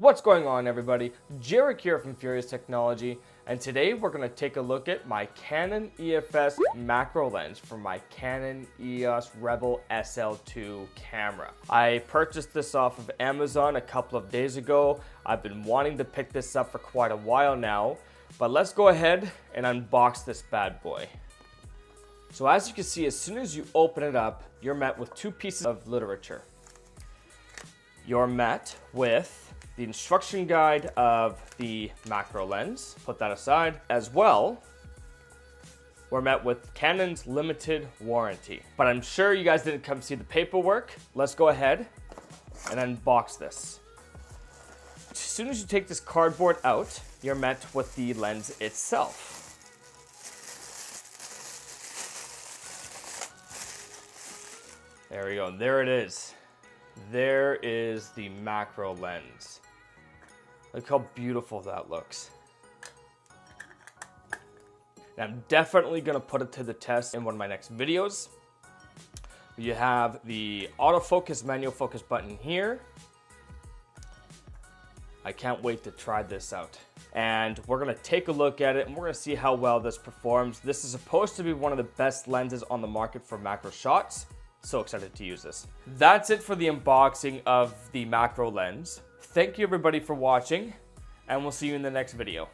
What's going on, everybody? Jarek here from Furious Technology, and today we're going to take a look at my Canon EFS macro lens for my Canon EOS Rebel SL2 camera. I purchased this off of Amazon a couple of days ago. I've been wanting to pick this up for quite a while now, but let's go ahead and unbox this bad boy. So as you can see, as soon as you open it up, you're met with two pieces of literature. You're met with the instruction guide of the macro lens, put that aside. As well, we're met with Canon's limited warranty. But I'm sure you guys didn't come see the paperwork. Let's go ahead and unbox this. As soon as you take this cardboard out, you're met with the lens itself. There we go, there it is. There is the macro lens. Look how beautiful that looks. And I'm definitely gonna put it to the test in one of my next videos. You have the autofocus, manual focus button here. I can't wait to try this out. And we're gonna take a look at it and we're gonna see how well this performs. This is supposed to be one of the best lenses on the market for macro shots. So excited to use this. That's it for the unboxing of the macro lens. Thank you everybody for watching, and we'll see you in the next video.